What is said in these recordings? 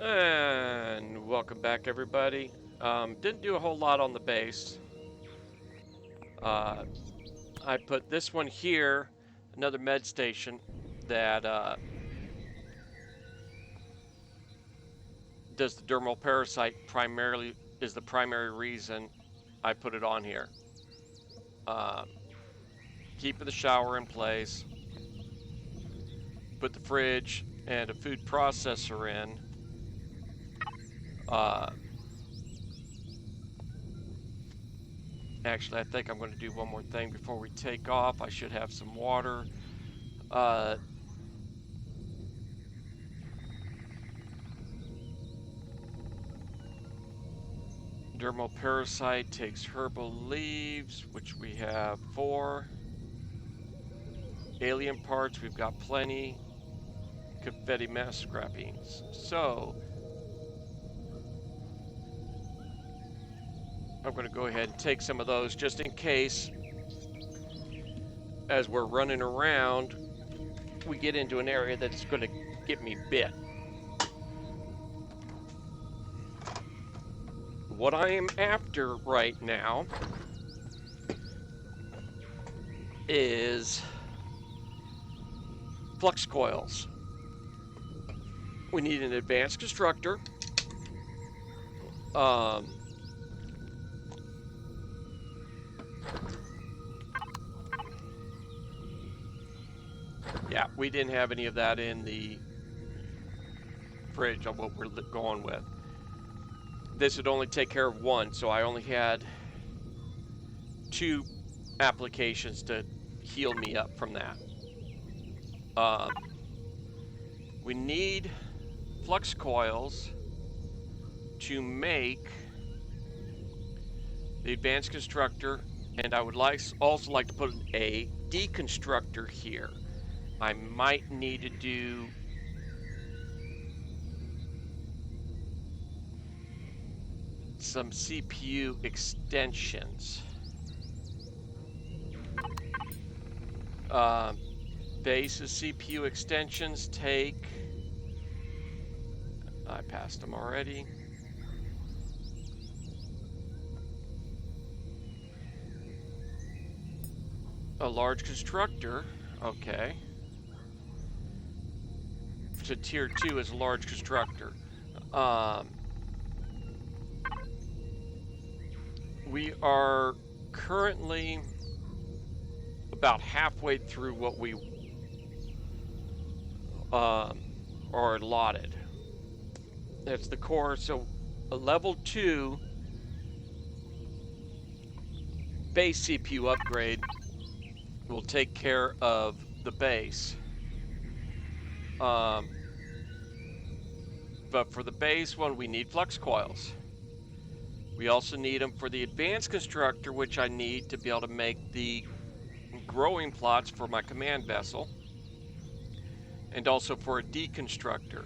And welcome back, everybody. Didn't do a whole lot on the base. Uh, I put this one here, another med station that does the dermal parasite primarily, is the primary reason I put it on here. Um, Keeping the shower in place, put the fridge and a food processor in. Uh, Actually, I think I'm going to do one more thing before we take off. I should have some water. Uh, Dermal parasite takes herbal leaves, which we have 4. Alien parts, we've got plenty. Confetti mass scrappings. So, I'm going to go ahead and take some of those just in case, as we're running around, we get into an area that's going to get me bit. What I am after right now is flux coils. We need an advanced constructor. Yeah, we didn't have any of that in the fridge on what we're going with. This would only take care of one, so I only had 2 applications to heal me up from that. We need flux coils to make the advanced constructor, and I would also like to put a deconstructor here. I might need to do some CPU extensions. Base's CPU extensions take... I passed them already. A large constructor, okay. To tier 2 is a large constructor. We are currently about halfway through what we are allotted. That's the core. So a level 2 base CPU upgrade will take care of the base. But for the base one, we need flux coils. We also need them for the advanced constructor, which I need to be able to make the growing plots for my command vessel, and also for a deconstructor.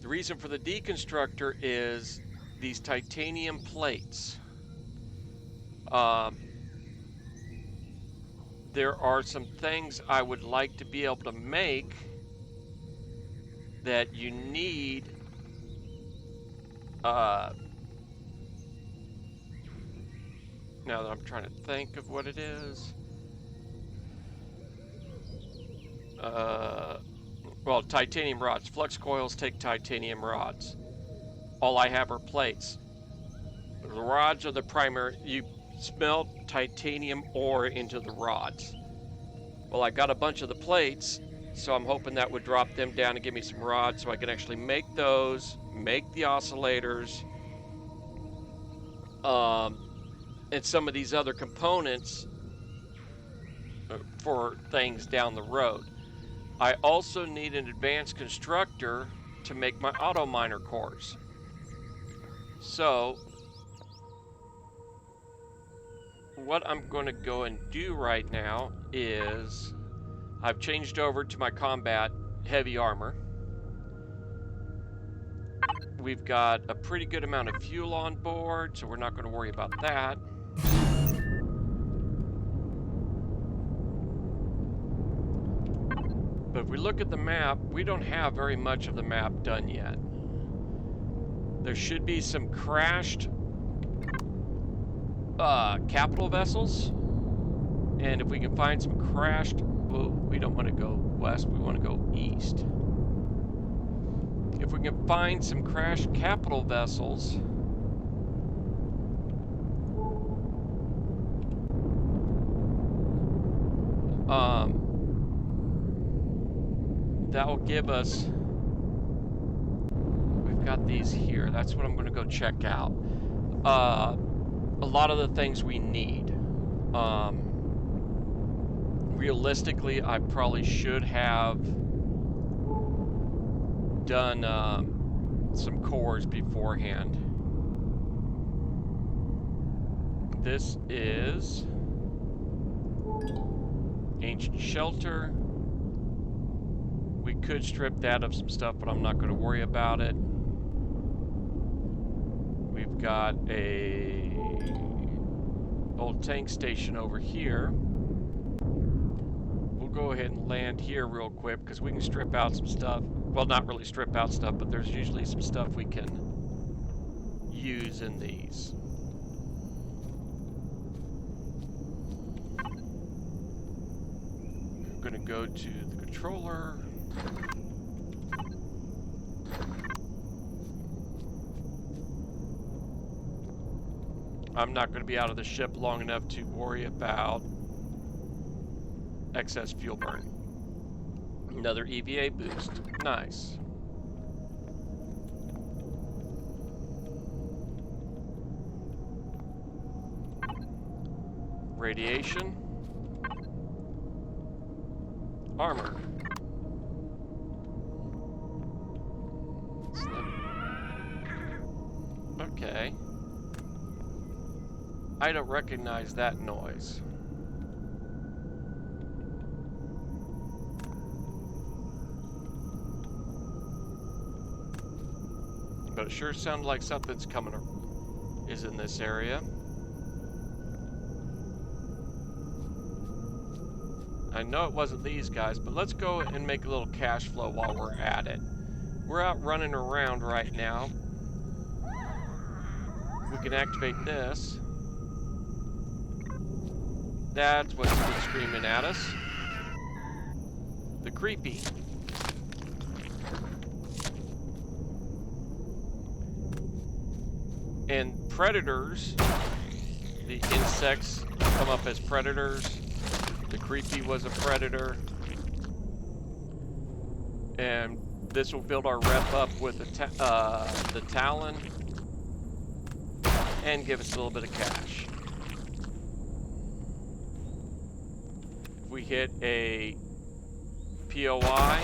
The reason for the deconstructor is these titanium plates. There are some things I would like to be able to make that you need now that I'm trying to think of what it is. Well, titanium rods. Flux coils take titanium rods. All I have are plates. The rods are the primary. You smelt titanium ore into the rods. Well, I got a bunch of the plates, so I'm hoping that would drop them down and give me some rods so I can actually make those, make the oscillators, and some of these other components for things down the road. I also need an advanced constructor to make my auto miner cores. So what I'm going to go and do right now is I've changed over to my combat heavy armor. We've got a pretty good amount of fuel on board, so we're not going to worry about that. But if we look at the map, we don't have very much of the map done yet. There should be some crashed capital vessels, and if we can find some crashed, well, we don't want to go west, we want to go east. If we can find some crashed capital vessels, that will give us, we've got these here, that's what I'm going to go check out. A lot of the things we need. Realistically, I probably should have done some cores beforehand. This is ancient shelter. We could strip that of some stuff, but I'm not going to worry about it. We've got a old tank station over here. We'll go ahead and land here real quick because we can strip out some stuff. Well, not really strip out stuff, but there's usually some stuff we can use in these. I'm going to go to the controller. I'm not going to be out of the ship long enough to worry about excess fuel burn. Another EVA boost. Nice. Radiation. Armor. Okay. I don't recognize that noise. But it sure sounds like something's coming is in this area. I know it wasn't these guys, but let's go and make a little cash flow while we're at it. We're out running around right now. We can activate this. That's what's been screaming at us. The creepy. And predators, the insects come up as predators. The creepy was a predator. And this will build our rep up with the Talon and give us a little bit of cash. If we hit a POI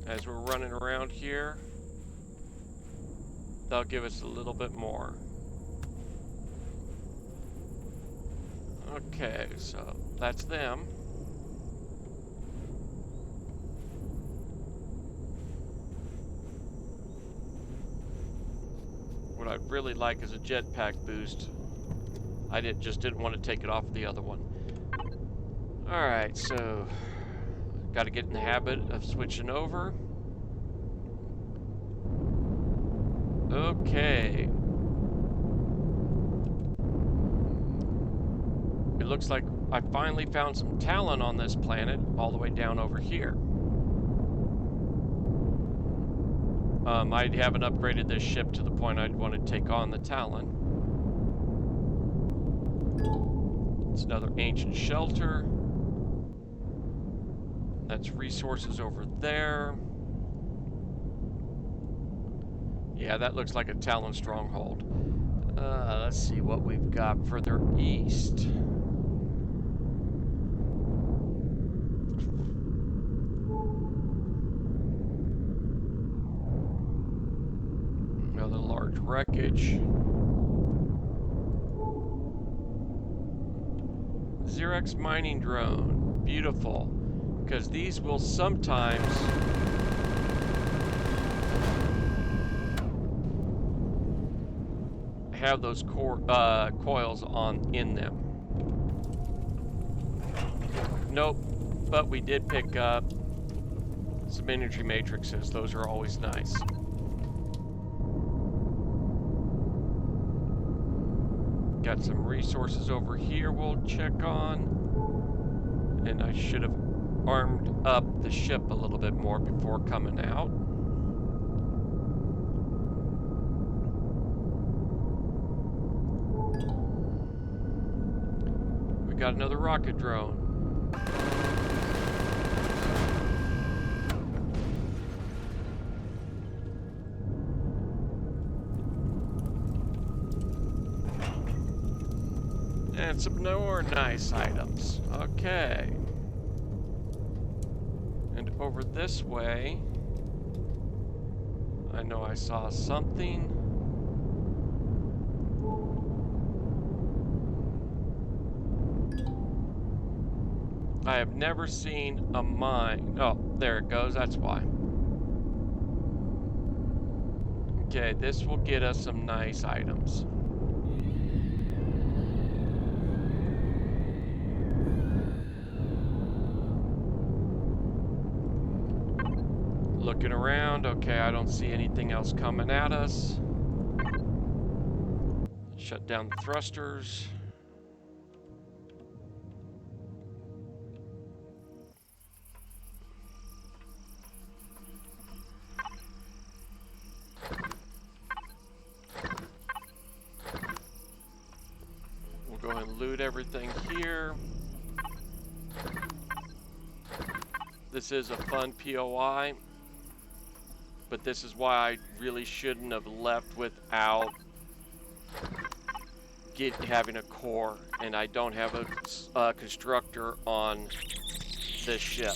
as we're running around here, they'll give us a little bit more. Okay, so that's them. What I'd really like is a jetpack boost. I just didn't want to take it off the other one. Alright, so got to get in the habit of switching over. Okay. It looks like I finally found some Talon on this planet, all the way down over here. I haven't upgraded this ship to the point I'd want to take on the Talon. It's another ancient shelter. That's resources over there. Yeah, that looks like a Talon stronghold. Let's see what we've got further east. Another large wreckage. Xerox mining drone. Beautiful. Because these will sometimes have those coils in them. Nope, but we did pick up Some energy matrices, those are always nice. Got some resources over here we'll check on. And I should have armed up the ship a little bit more before coming out. We got another rocket drone. And some more nice items. Okay. And over this way, I know I saw something. I have never seen a mine. Oh, there it goes. That's why. Okay, this will get us some nice items. Looking around, okay, I don't see anything else coming at us. Shut down the thrusters. We'll go ahead and loot everything here. This is a fun POI. But this is why I really shouldn't have left without having a core, and I don't have a constructor on this ship.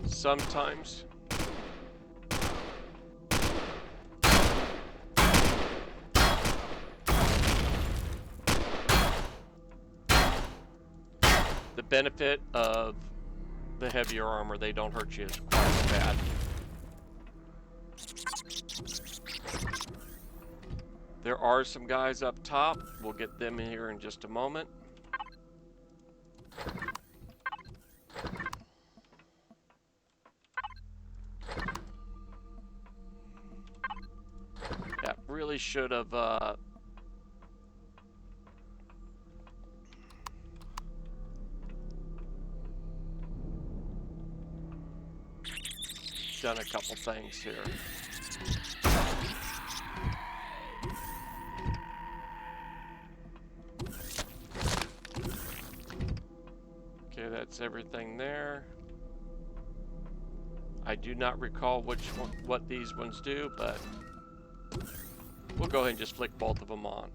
Sometimes the benefit of the heavier armor, they don't hurt you quite as bad. There are some guys up top. We'll get them in here in just a moment. Really should have done a couple things here. Okay, that's everything there. I do not recall what these ones do, but we'll go ahead and just flick both of them on.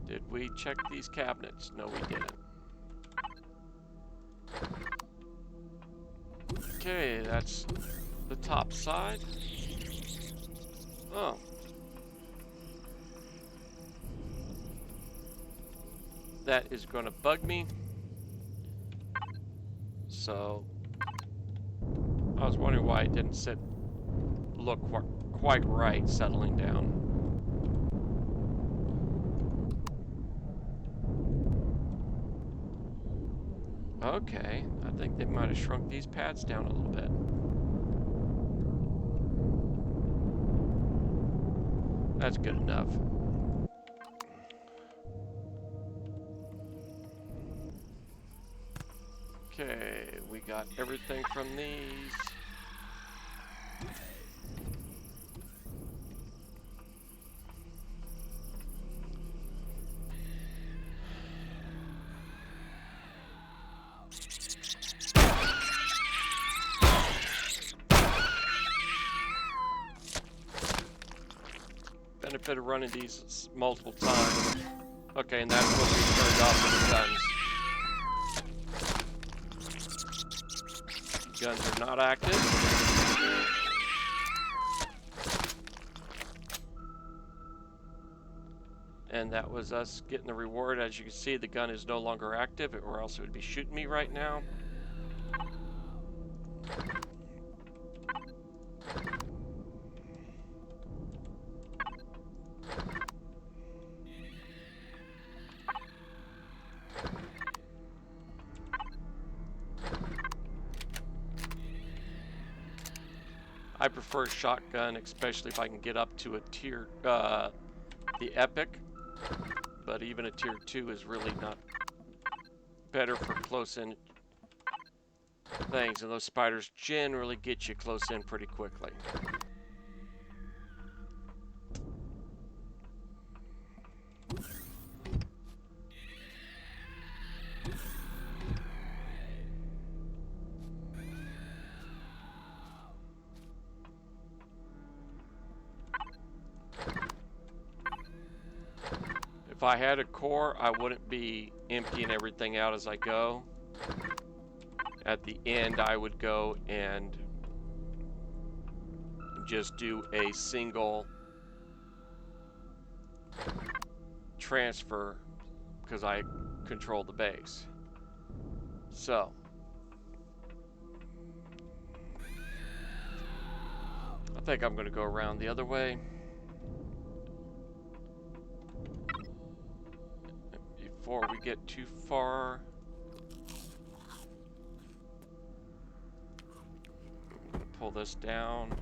Did we check these cabinets? No, we didn't. Okay, that's the top side. Oh. That is going to bug me. So, I was wondering why it didn't look quite right settling down. Okay, I think they might have shrunk these pads down a little bit. That's good enough. Okay, we got everything from these. Benefit of running these multiple times. Okay, and that's what we turned off with the guns. Guns are not active. And that was us getting the reward. As you can see, the gun is no longer active, or else it would be shooting me right now. I prefer shotgun, especially if I can get up to a tier, the epic. But even a tier 2 is really not better for close-in things, and those spiders generally get you close in pretty quickly. If I had a core, I wouldn't be emptying everything out as I go. At the end, I would go and just do a single transfer because I control the base. So, I think I'm going to go around the other way. Before we get too far, I'm going to pull this down.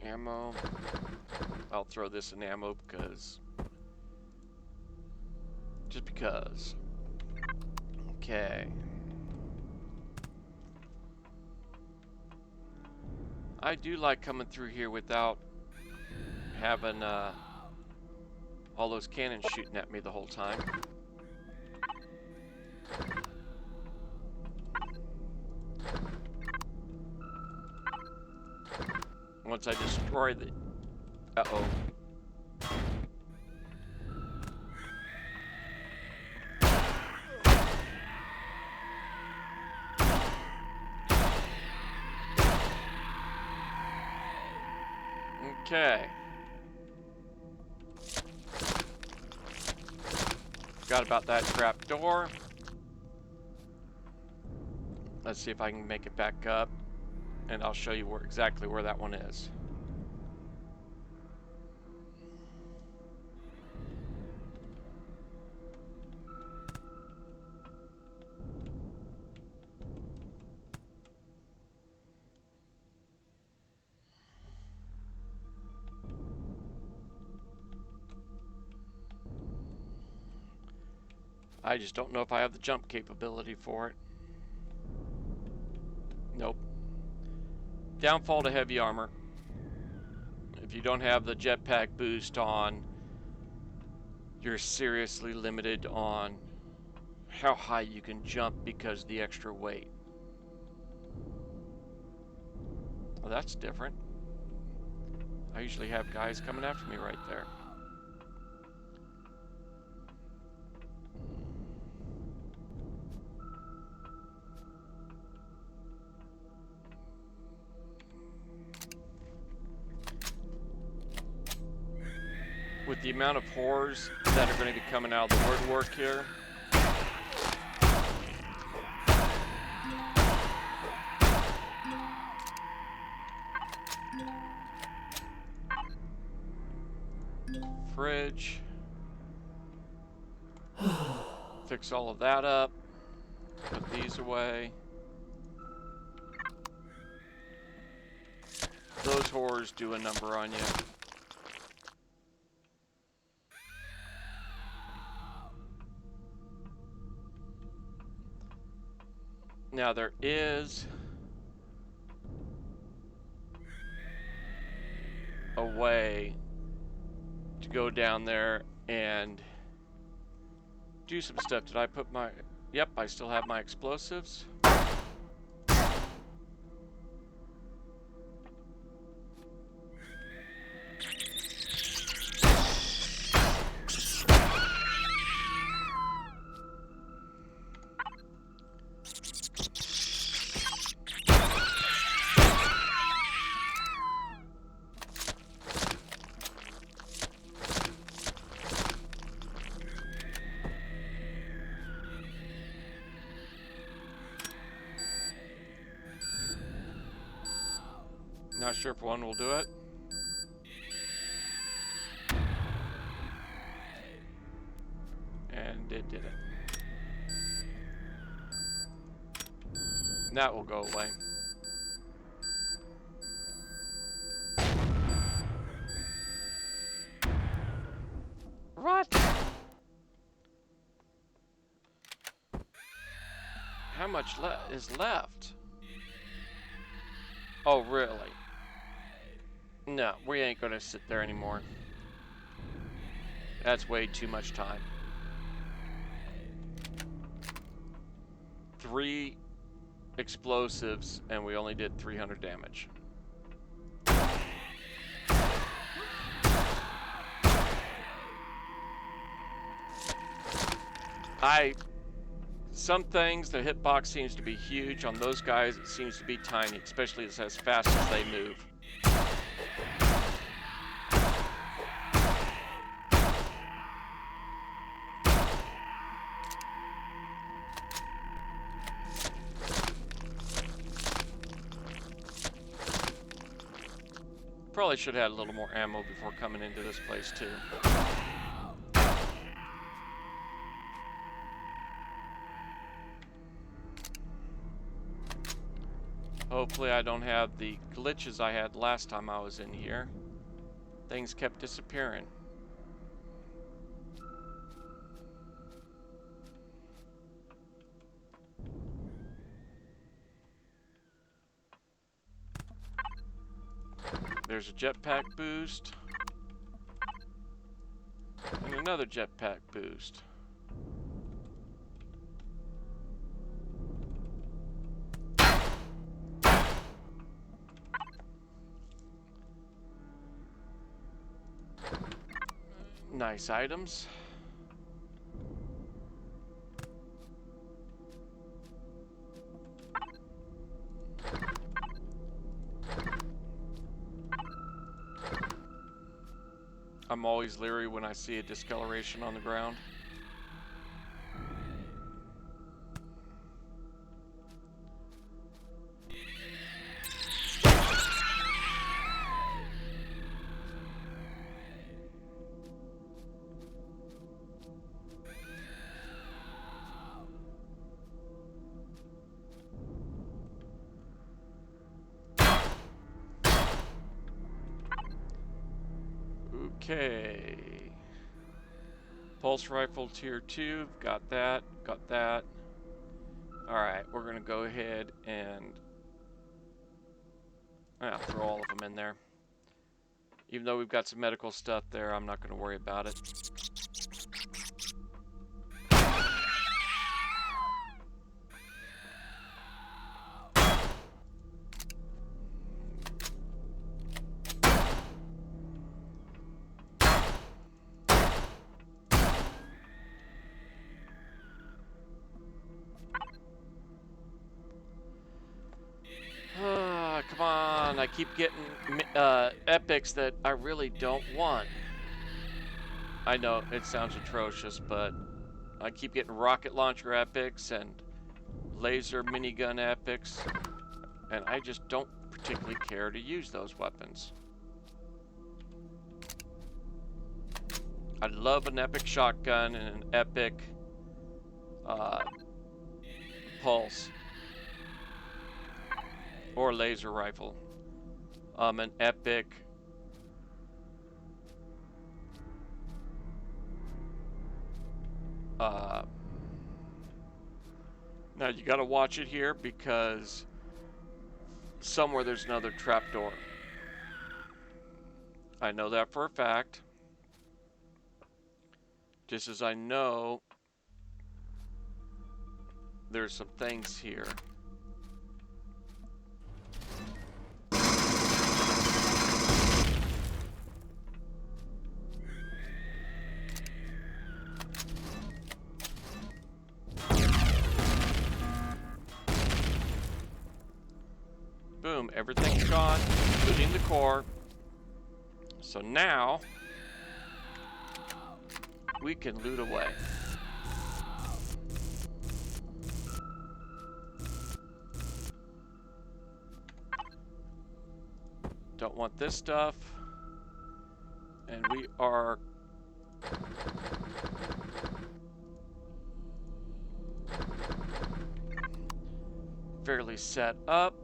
Ammo. I'll throw this in ammo because. Just because. Okay. I do like coming through here without having all those cannons shooting at me the whole time. Once I destroy the... Uh-oh. Okay. Forgot about that trap door. Let's see if I can make it back up, and I'll show you exactly where that one is. I just don't know if I have the jump capability for it. Nope. Downfall to heavy armor. If you don't have the jetpack boost on, you're seriously limited on how high you can jump because of the extra weight. Well, that's different. I usually have guys coming after me right there. With the amount of horrors that are going to be coming out of the woodwork here, fridge, fix all of that up, put these away. Those horrors do a number on you. Now there is a way to go down there and do some stuff. Did I put my... Yep, I still have my explosives. Not sure if one will do it. And it did it. That will go away. What? How much is left? Oh, really? No, we ain't gonna sit there anymore. That's way too much time. 3 explosives, and we only did 300 damage. Some things, the hitbox seems to be huge. On those guys, it seems to be tiny, especially as fast as they move. Probably should have had a little more ammo before coming into this place, too. Hopefully I don't have the glitches I had last time I was in here. Things kept disappearing. There's a jetpack boost. And another jetpack boost. Nice items. I'm always leery when I see a discoloration on the ground. Okay. Pulse rifle tier 2, got that, got that. Alright, we're gonna go ahead and throw all of them in there. Even though we've got some medical stuff there, I'm not gonna worry about it. Come on, I keep getting epics that I really don't want. I know, it sounds atrocious, but I keep getting rocket launcher epics and laser minigun epics, and I just don't particularly care to use those weapons. I love an epic shotgun and an epic pulse. Or laser rifle. An epic now you gotta watch it here because somewhere there's another trapdoor. I know that for a fact. Just as I know there's some things here. Boom, everything's gone, including the core. So now we can loot away. Don't want this stuff. And we are fairly set up.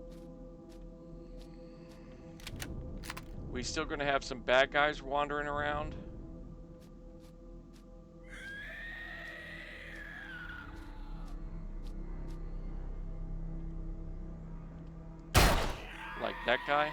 We still going to have some bad guys wandering around. Like that guy.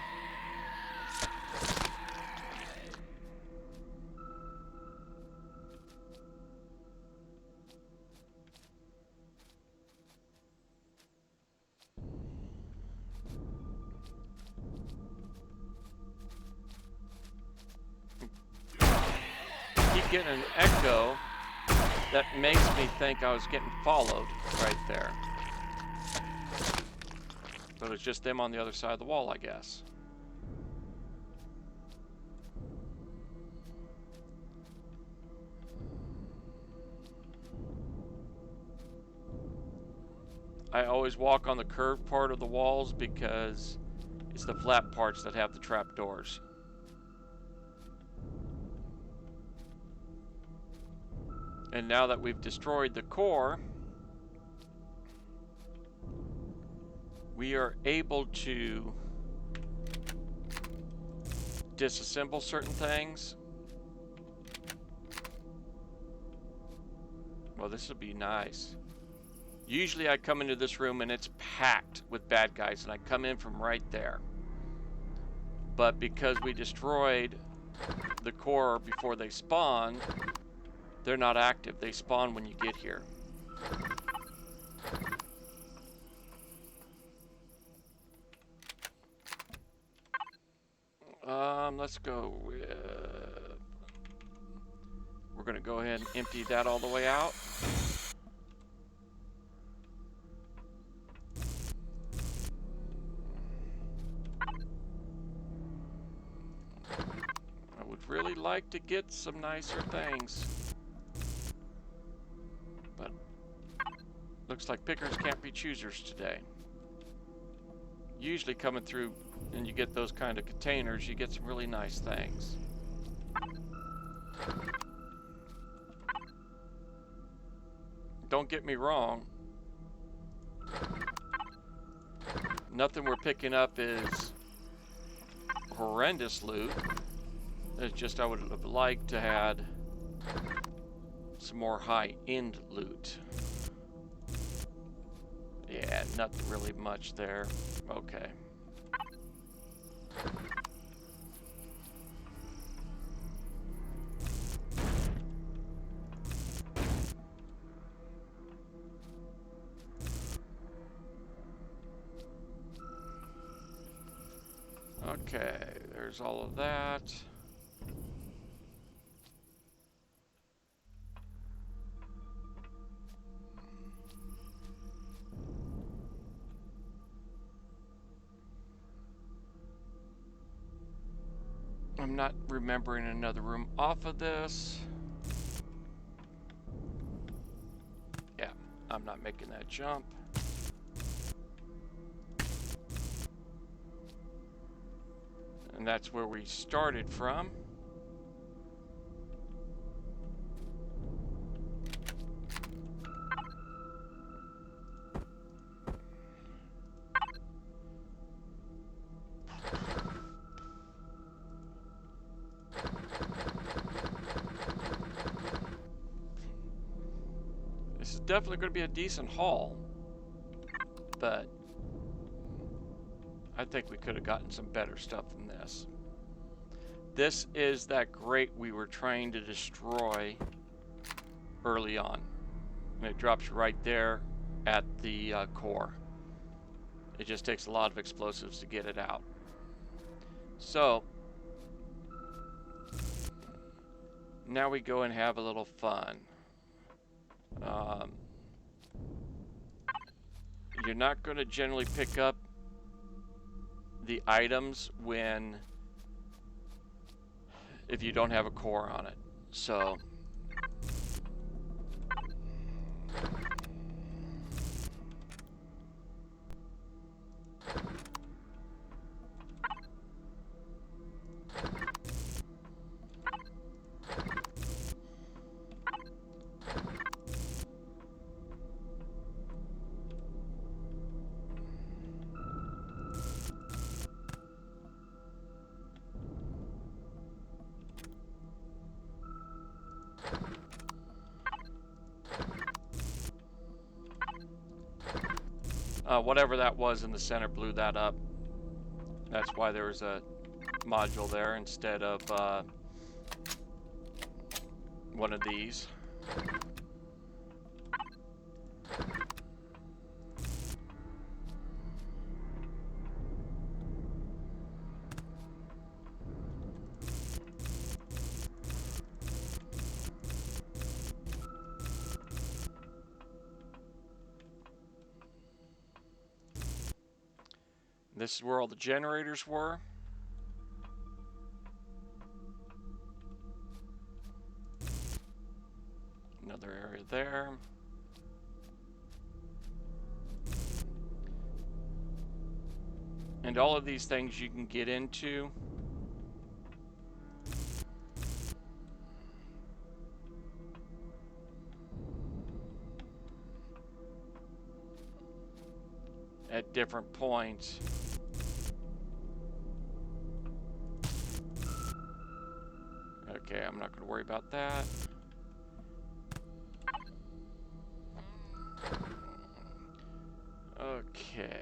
Keep getting an echo that makes me think I was getting followed right there. But it's just them on the other side of the wall, I guess. I always walk on the curved part of the walls because it's the flat parts that have the trapdoors. And now that we've destroyed the core, we are able to disassemble certain things. Well, this would be nice. Usually I come into this room and it's packed with bad guys, and I come in from right there. But because we destroyed the core before they spawn, they're not active. They spawn when you get here. Let's go with... We're going to go ahead and empty that all the way out. I would really like to get some nicer things. But looks like pickers can't be choosers today. Usually coming through and you get those kind of containers, you get some really nice things. Don't get me wrong. Nothing we're picking up is horrendous loot. It's just I would have liked to had some more high-end loot. Yeah, nothing really much there. Okay. Okay, there's all of that. I'm not remembering another room off of this. Yeah, I'm not making that jump. And that's where we started from. This is definitely going to be a decent haul, but I think we could have gotten some better stuff than this. This is that grate we were trying to destroy early on. And it drops right there at the core. It just takes a lot of explosives to get it out. So, now we go and have a little fun. You're not going to generally pick up the items if you don't have a core on it. So Whatever that was in the center blew that up. That's why there was a module there instead of one of these. This is where all the generators were. Another area there. And all of these things you can get into. At different points. Okay, I'm not going to worry about that. Okay.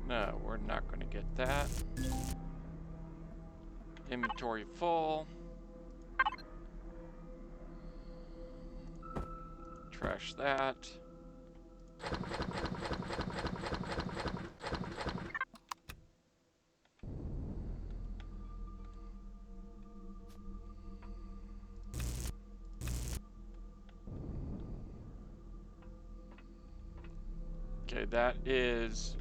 No, we're not going to get that. Inventory full. Trash that. Okay, that is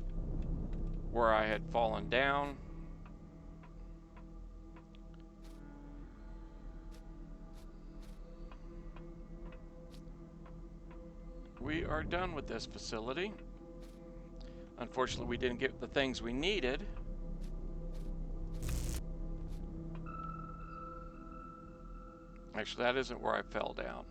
where I had fallen down. We are done with this facility. Unfortunately, we didn't get the things we needed. Actually, that isn't where I fell down.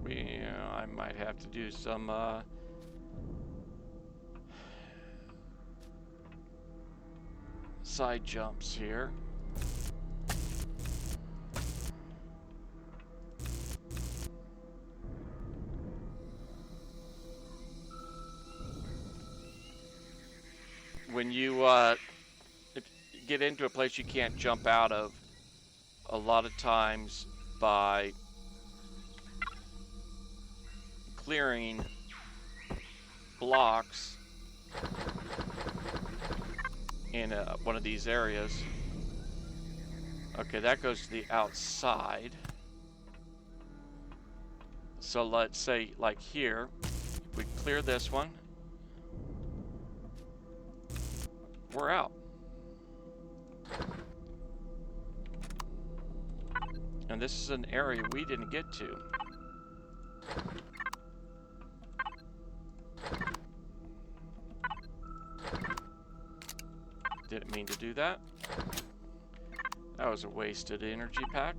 I might have to do some side jumps here. When you get into a place you can't jump out of, a lot of times by clearing blocks in one of these areas. Okay, that goes to the outside. So let's say, like here, if we clear this one, we're out. And this is an area we didn't get to. Didn't mean to do that. That was a wasted energy pack.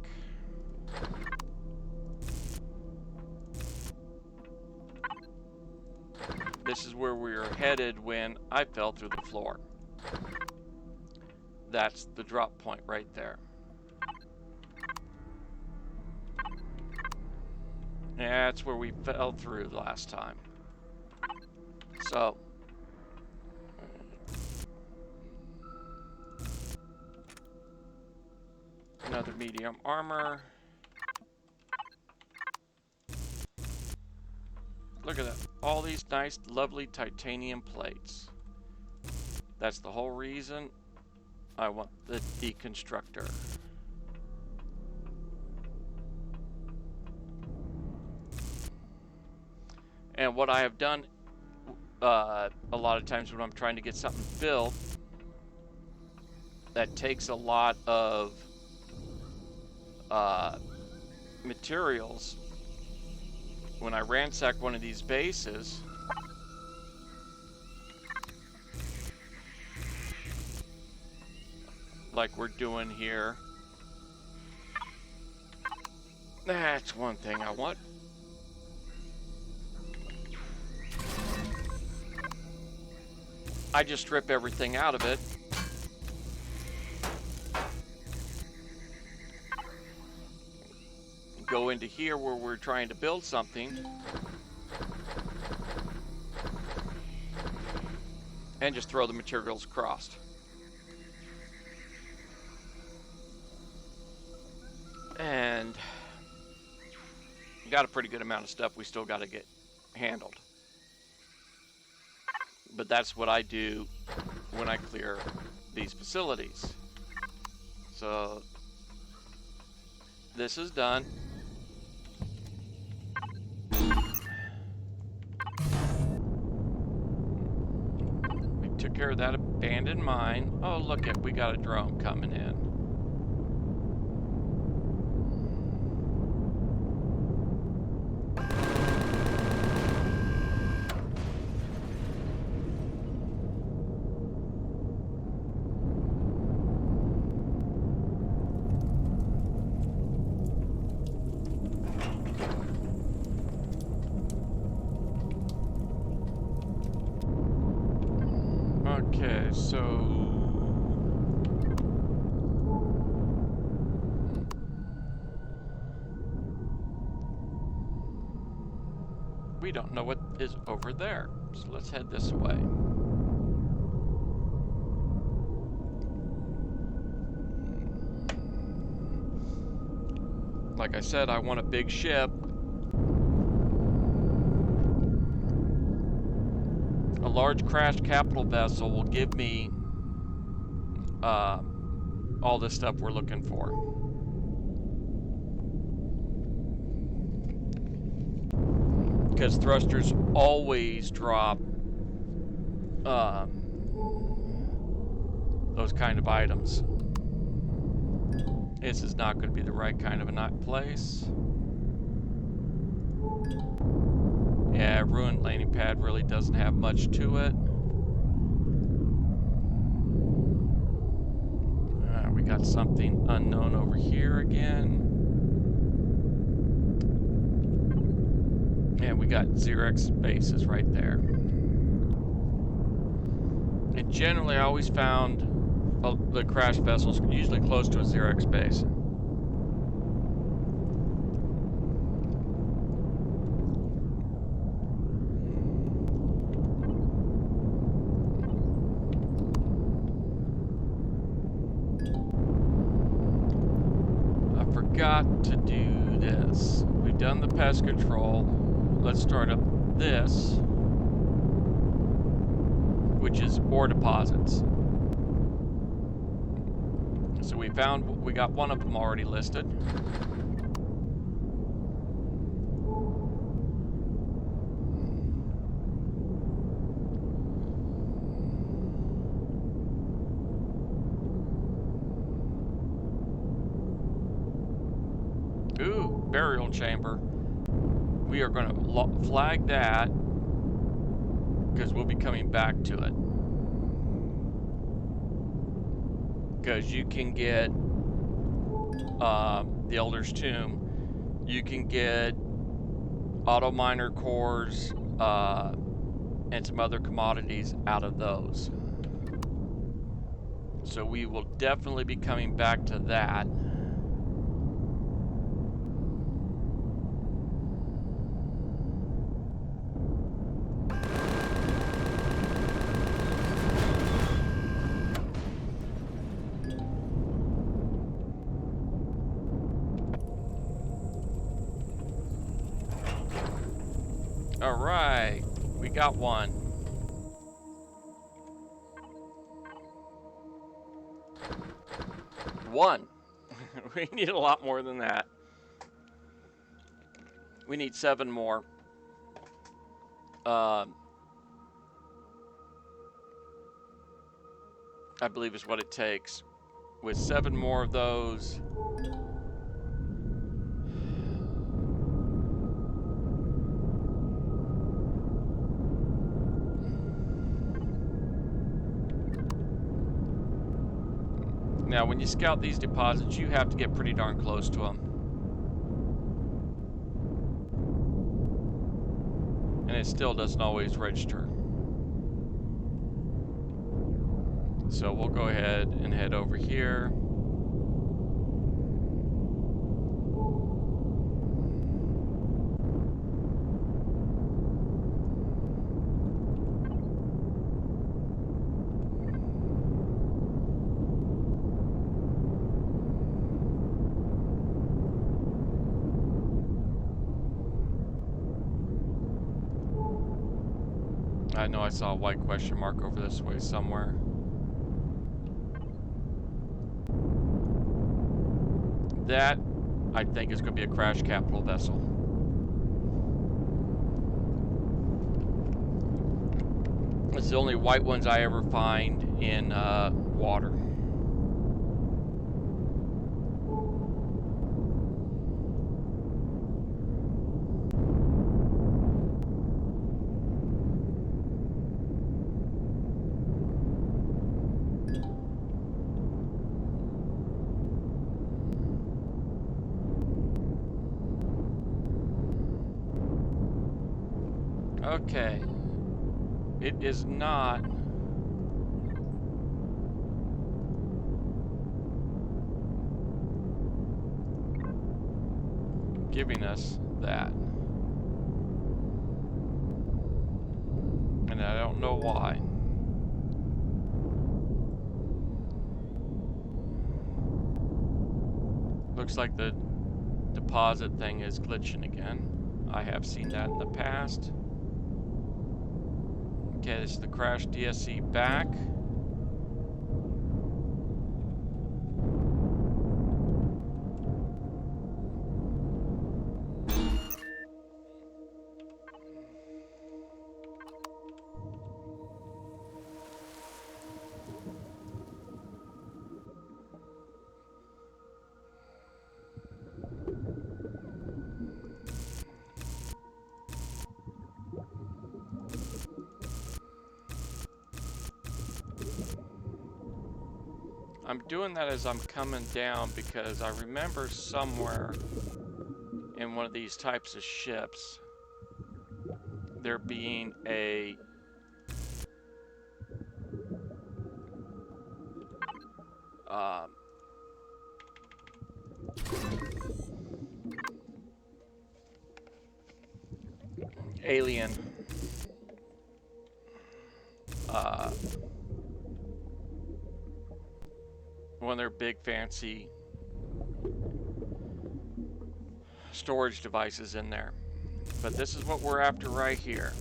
This is where we were headed when I fell through the floor. That's the drop point right there. That's where we fell through last time. So, another medium armor. Look at that. All these nice, lovely titanium plates. That's the whole reason I want the deconstructor. And what I have done a lot of times when I'm trying to get something built that takes a lot of materials when I ransack one of these bases. Like we're doing here. That's one thing I want. I just strip everything out of it. Go into here where we're trying to build something. And just throw the materials across. And got a pretty good amount of stuff we still got to get handled. But that's what I do when I clear these facilities. So this is done. We took care of that abandoned mine. Oh, look it, we got a drone coming in. Okay, so we don't know what is over there, so let's head this way. Like I said, I want a big ship. A large crashed capital vessel will give me all this stuff we're looking for. Because thrusters always drop those kind of items. This is not going to be the right kind of a place. Yeah, ruined landing pad really doesn't have much to it. We got something unknown over here again. And we got Xerox bases right there. And generally I always found the crash vessels usually close to a Xerox base. Got to do this. We've done the pest control. Let's start up this, which is ore deposits. So we got one of them already listed. Ooh, burial chamber. We are going to flag that because we'll be coming back to it. Because you can get the Elder's Tomb. You can get auto miner cores and some other commodities out of those. So we will definitely be coming back to that. All right, we got one. One. We need a lot more than that. We need 7 more. I believe is what it takes. With 7 more of those, Now, when you scout these deposits, you have to get pretty darn close to them. And it still doesn't always register. So we'll go ahead and head over here. I know I saw a white question mark over this way somewhere. That, I think, is going to be a crash capital vessel. It's the only white ones I ever find in water. Okay. It is not giving us that. And I don't know why. Looks like the deposit thing is glitching again. I have seen that in the past. Okay, this is the crash DSC back. I'm doing that as I'm coming down because I remember somewhere in one of these types of ships there being a alien one of their big fancy storage devices in there. But this is what we're after right here.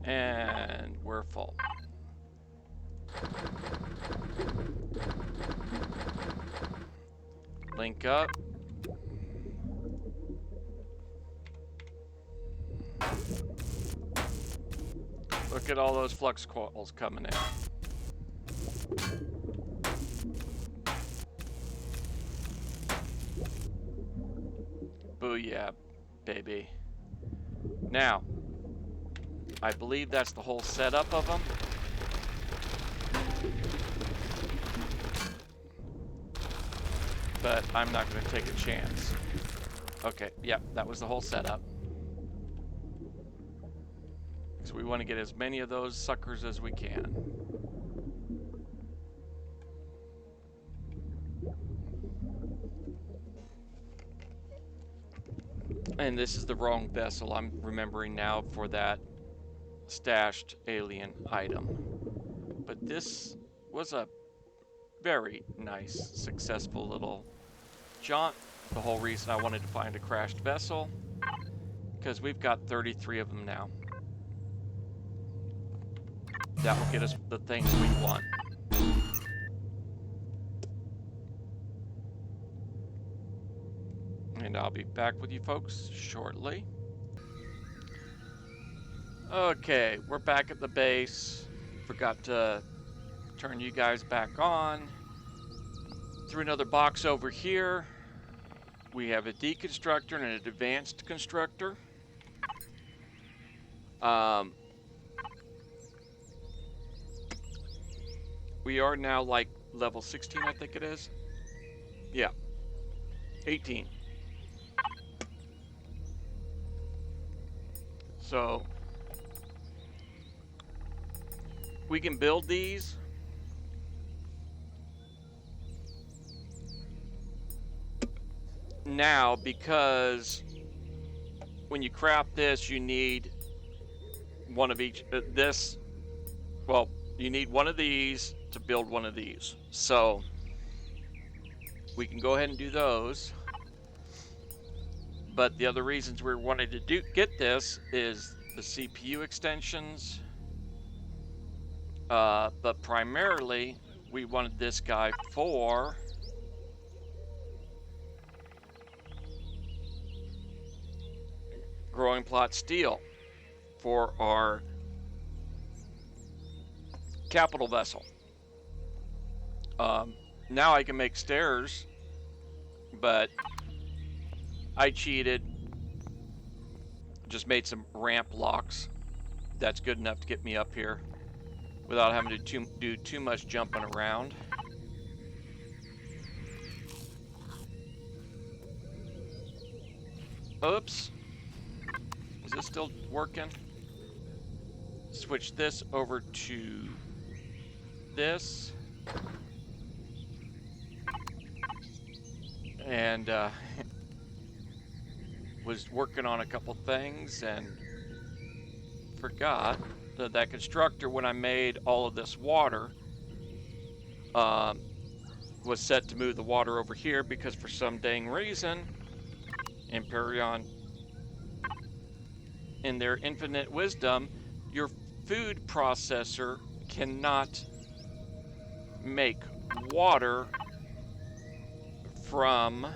And we're full. Link up. Look at all those flux coils coming in. Booyah, baby. Now, I believe that's the whole setup of them. But I'm not going to take a chance. Okay, yeah, that was the whole setup. So we want to get as many of those suckers as we can. And this is the wrong vessel I'm remembering now for that stashed alien item. But this was a very nice, successful little jaunt. The whole reason I wanted to find a crashed vessel, because we've got 33 of them now. That will get us the things we want. And I'll be back with you folks shortly. Okay, we're back at the base. Forgot to turn you guys back on. Through another box over here, we have a deconstructor and an advanced constructor. We are now like level 16, I think it is. Yeah, 18. So we can build these. Now, because when you craft this, you need one of each. Well, you need one of these to build one of these. So we can go ahead and do those. But the other reasons we're wanting to get this is the CPU extensions. But primarily, we wanted this guy for growing plot steel for our capital vessel. Now I can make stairs, but I cheated. Just made some ramp locks. That's good enough to get me up here without having to do too much jumping around. Oops. Is this still working? Switch this over to this. And was working on a couple things and forgot that constructor, when I made all of this water, was set to move the water over here because for some dang reason, Empyrion, in their infinite wisdom, your food processor cannot make water from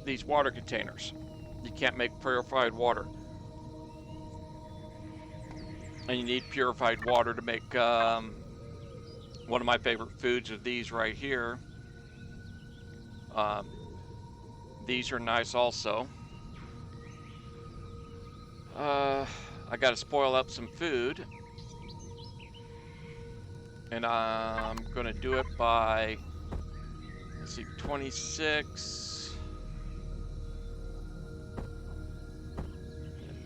these water containers. You can't make purified water. And you need purified water to make one of my favorite foods are these right here. These are nice also. I gotta spoil up some food. And I'm gonna do it by, let's see, 26.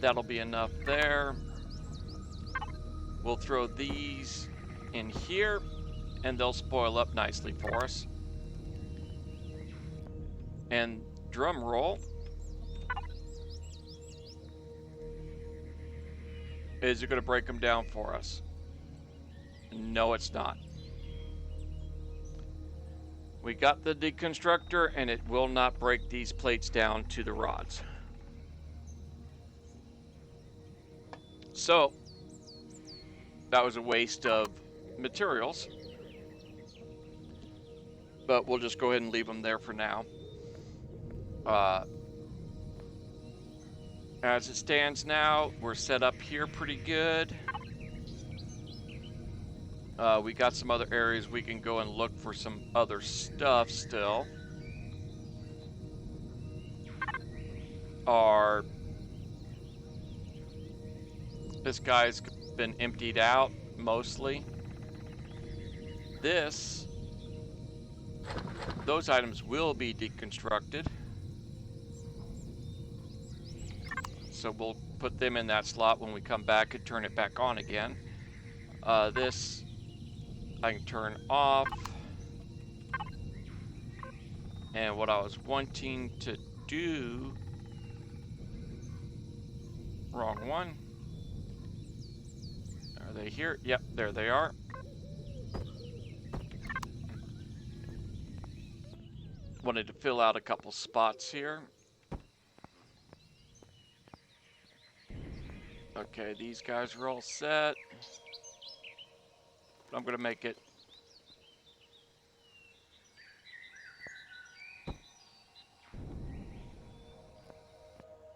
That'll be enough there. We'll throw these in here and they'll spoil up nicely for us. And drum roll. Is it going to break them down for us? No, it's not. We got the deconstructor and it will not break these plates down to the rods. So, that was a waste of materials. But we'll just go ahead and leave them there for now. As it stands now, we're set up here pretty good. We got some other areas we can go and look for some other stuff still. This guy's been emptied out mostly. Those items will be deconstructed. So we'll put them in that slot when we come back and turn it back on again. This I can turn off. And what I was wanting to do, wrong one. Are they here? Yep, there they are. Wanted to fill out a couple spots here. Okay, these guys are all set. I'm gonna make it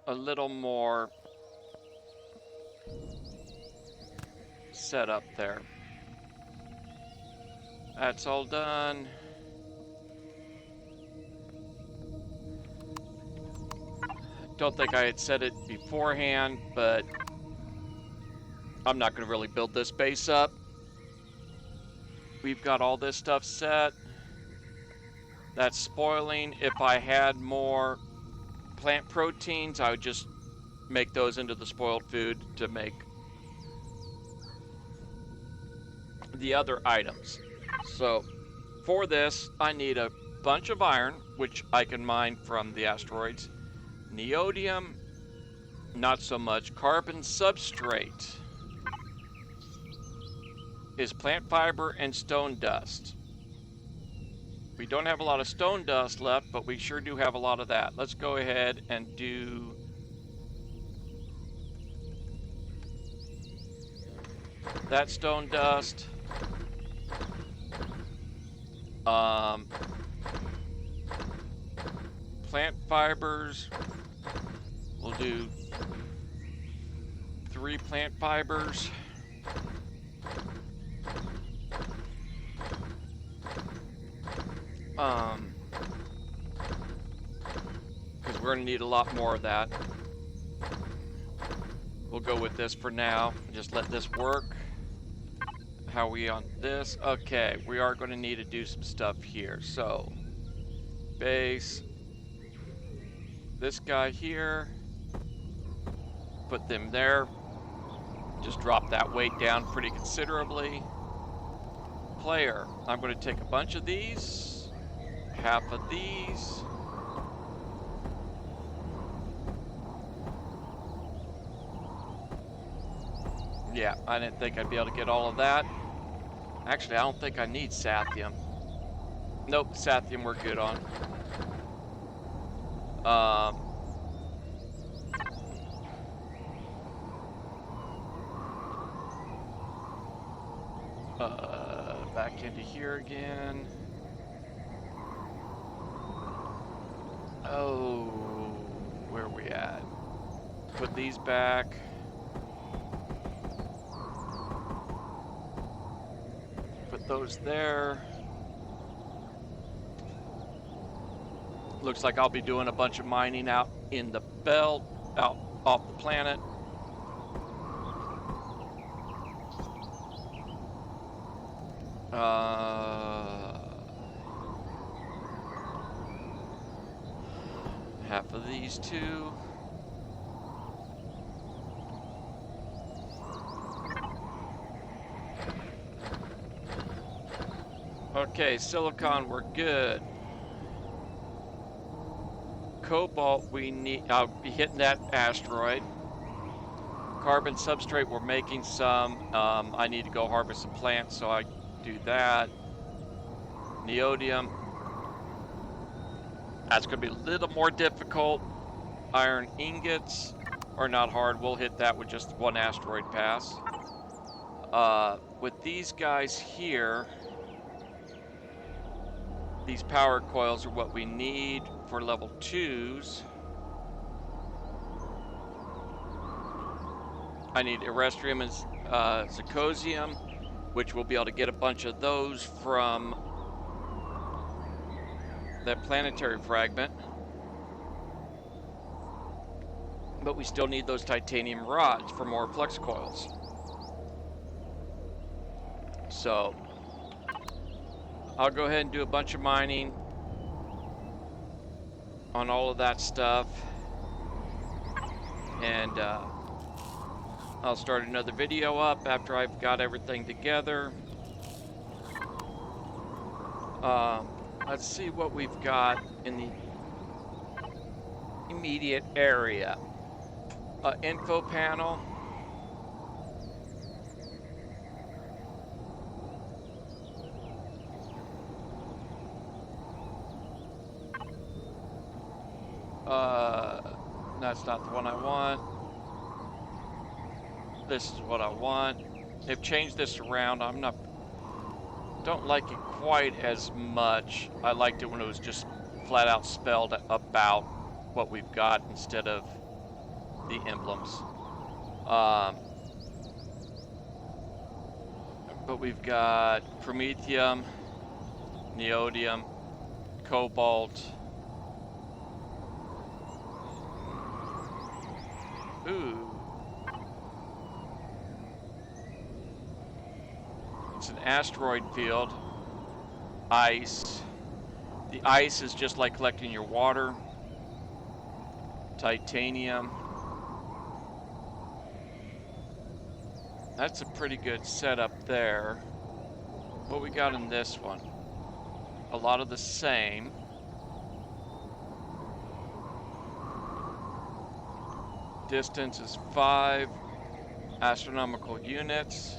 a little more set up there. That's all done. Don't think I had said it beforehand, but I'm not going to really build this base up. We've got all this stuff set. That's spoiling. If I had more plant proteins, I would just make those into the spoiled food to make the other items. So for this, I need a bunch of iron, which I can mine from the asteroids. Neodymium, not so much. Carbon substrate is plant fiber and stone dust. We don't have a lot of stone dust left, but we sure do have a lot of that. Let's go ahead and do that stone dust. Plant fibers. We'll do 3 plant fibers. Because we're going to need a lot more of that. We'll go with this for now. Just let this work. How are we on this? Okay, we are going to need to do some stuff here. So, base. This guy here. Put them there. Just drop that weight down pretty considerably. Player. I'm going to take a bunch of these. Half of these. Yeah, I didn't think I'd be able to get all of that. Actually, I don't think I need Sathium. Nope, Sathium we're good on. Back into here again. Oh, where are we at? Put these back. Put those there. Looks like I'll be doing a bunch of mining out in the belt, out off the planet. Half of these two. Okay, silicon, we're good. Cobalt, we need, I'll be hitting that asteroid. Carbon substrate, we're making some. I need to go harvest some plants, so I do that. Neodymium. That's going to be a little more difficult. Iron ingots are not hard. We'll hit that with just one asteroid pass. With these guys here, these power coils are what we need for level 2s. I need Erestrium and Zirconium, which we'll be able to get a bunch of those from that planetary fragment. But we still need those titanium rods for more flux coils. So I'll go ahead and do a bunch of mining on all of that stuff. And I'll start another video up after I've got everything together. Let's see what we've got in the immediate area. Info panel. That's not the one I want. This is what I want. They've changed this around. Don't like it quite as much. I liked it when it was just flat out spelled about what we've got instead of the emblems. But we've got promethium, neodymium, cobalt, it's an asteroid field. Ice. The ice is just like collecting your water. Titanium. That's a pretty good setup there. What we got in this one? A lot of the same. Distance is 5 astronomical units.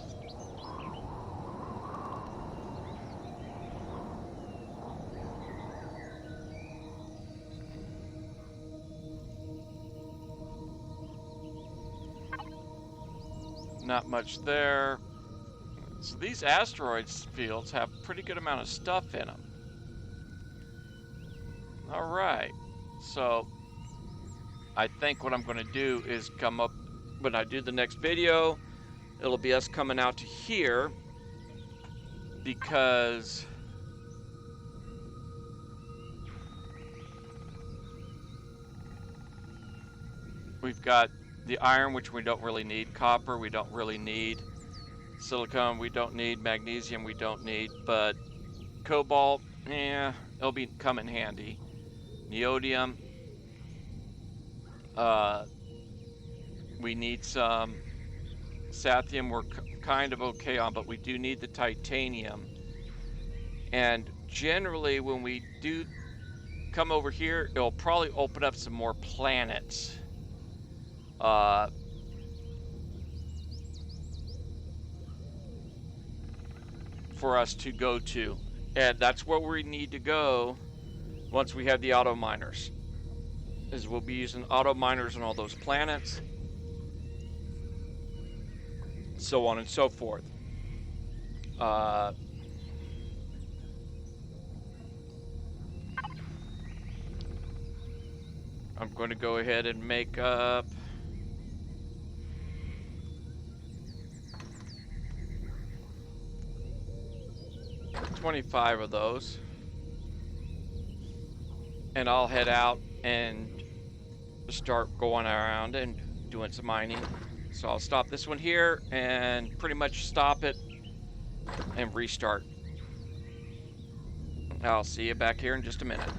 Not much there. So these asteroids fields have pretty good amount of stuff in them. All right. So I think what I'm going to do is come up, when I do the next video, it'll be us coming out to here, because we've got the iron, which we don't really need. Copper, we don't really need. Silicon, we don't need. Magnesium, we don't need. But cobalt, yeah, it'll come in handy. Neodymium, we need some. Sathium, we're kind of okay on, but we do need the titanium. And generally, when we do come over here, it'll probably open up some more planets. For us to go to, and that's where we need to go once we have the auto miners, is we'll be using auto miners on all those planets, so on and so forth. I'm going to go ahead and make up 25 of those, and I'll head out and start going around and doing some mining. So I'll stop this one here and pretty much stop it and restart. I'll see you back here in just a minute.